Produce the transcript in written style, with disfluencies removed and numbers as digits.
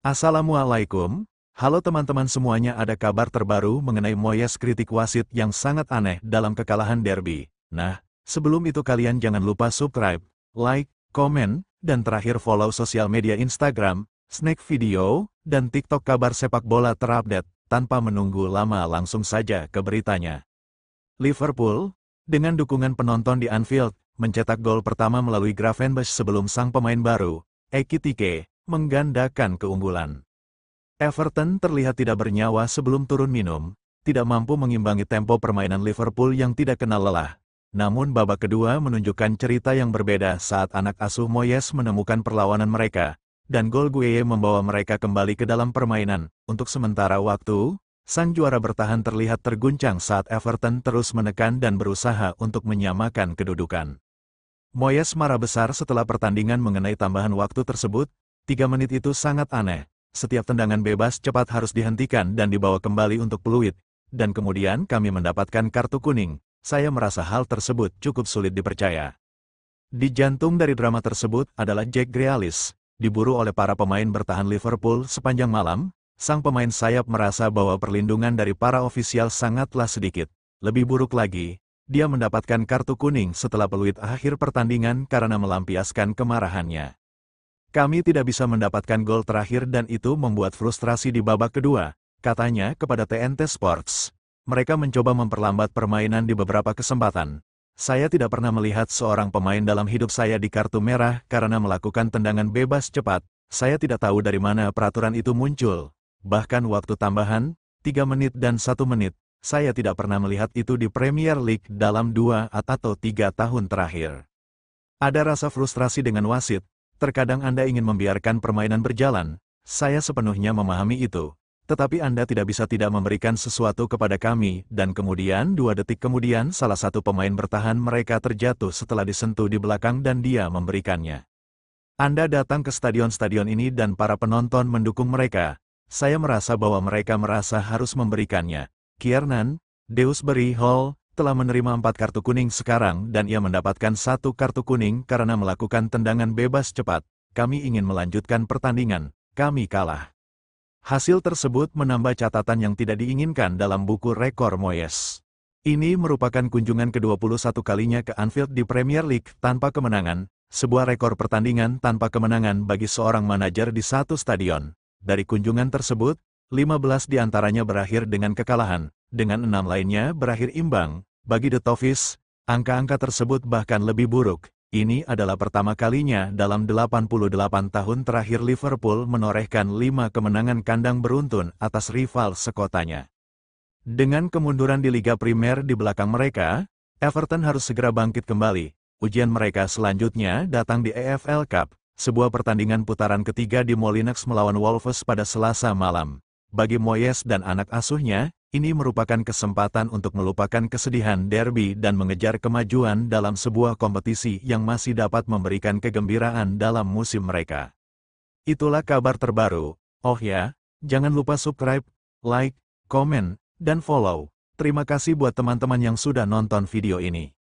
Assalamualaikum, halo teman-teman semuanya, ada kabar terbaru mengenai Moyes kritik wasit yang sangat aneh dalam kekalahan derby. Nah, sebelum itu kalian jangan lupa subscribe, like, komen, dan terakhir follow sosial media Instagram, Snack Video, dan TikTok kabar sepak bola terupdate. Tanpa menunggu lama langsung saja ke beritanya. Liverpool, dengan dukungan penonton di Anfield, mencetak gol pertama melalui Gravenberch sebelum sang pemain baru, Ekitike, menggandakan keunggulan. Everton terlihat tidak bernyawa sebelum turun minum, tidak mampu mengimbangi tempo permainan Liverpool yang tidak kenal lelah. Namun babak kedua menunjukkan cerita yang berbeda saat anak asuh Moyes menemukan perlawanan mereka, dan gol Gueye membawa mereka kembali ke dalam permainan. Untuk sementara waktu, sang juara bertahan terlihat terguncang saat Everton terus menekan dan berusaha untuk menyamakan kedudukan. Moyes marah besar setelah pertandingan mengenai tambahan waktu tersebut. 3 menit itu sangat aneh. Setiap tendangan bebas cepat harus dihentikan dan dibawa kembali untuk peluit. Dan kemudian kami mendapatkan kartu kuning. Saya merasa hal tersebut cukup sulit dipercaya. Di jantung dari drama tersebut adalah Jack Grealish. Diburu oleh para pemain bertahan Liverpool sepanjang malam, sang pemain sayap merasa bahwa perlindungan dari para ofisial sangatlah sedikit. Lebih buruk lagi, dia mendapatkan kartu kuning setelah peluit akhir pertandingan karena melampiaskan kemarahannya. Kami tidak bisa mendapatkan gol terakhir dan itu membuat frustrasi di babak kedua, katanya kepada TNT Sports. Mereka mencoba memperlambat permainan di beberapa kesempatan. Saya tidak pernah melihat seorang pemain dalam hidup saya di kartu merah karena melakukan tendangan bebas cepat. Saya tidak tahu dari mana peraturan itu muncul. Bahkan waktu tambahan, 3 menit dan 1 menit, saya tidak pernah melihat itu di Premier League dalam 2 atau 3 tahun terakhir. Ada rasa frustrasi dengan wasit, terkadang Anda ingin membiarkan permainan berjalan, saya sepenuhnya memahami itu. Tetapi Anda tidak bisa tidak memberikan sesuatu kepada kami, dan kemudian 2 detik kemudian salah satu pemain bertahan mereka terjatuh setelah disentuh di belakang dan dia memberikannya. Anda datang ke stadion-stadion ini dan para penonton mendukung mereka. Saya merasa bahwa mereka merasa harus memberikannya. Kiernan, Dewsbury Hall, telah menerima 4 kartu kuning sekarang dan ia mendapatkan 1 kartu kuning karena melakukan tendangan bebas cepat. Kami ingin melanjutkan pertandingan, kami kalah. Hasil tersebut menambah catatan yang tidak diinginkan dalam buku rekor Moyes. Ini merupakan kunjungan ke-21 kalinya ke Anfield di Premier League tanpa kemenangan, sebuah rekor pertandingan tanpa kemenangan bagi seorang manajer di satu stadion. Dari kunjungan tersebut, 15 diantaranya berakhir dengan kekalahan, dengan 6 lainnya berakhir imbang. Bagi The Toffees, angka-angka tersebut bahkan lebih buruk. Ini adalah pertama kalinya dalam 88 tahun terakhir Liverpool menorehkan 5 kemenangan kandang beruntun atas rival sekotanya. Dengan kemunduran di Liga Primer di belakang mereka, Everton harus segera bangkit kembali. Ujian mereka selanjutnya datang di EFL Cup, sebuah pertandingan putaran ketiga di Molineux melawan Wolves pada Selasa malam. Bagi Moyes dan anak asuhnya, ini merupakan kesempatan untuk melupakan kesedihan derby dan mengejar kemajuan dalam sebuah kompetisi yang masih dapat memberikan kegembiraan dalam musim mereka. Itulah kabar terbaru. Oh ya, jangan lupa subscribe, like, komen, dan follow. Terima kasih buat teman-teman yang sudah nonton video ini.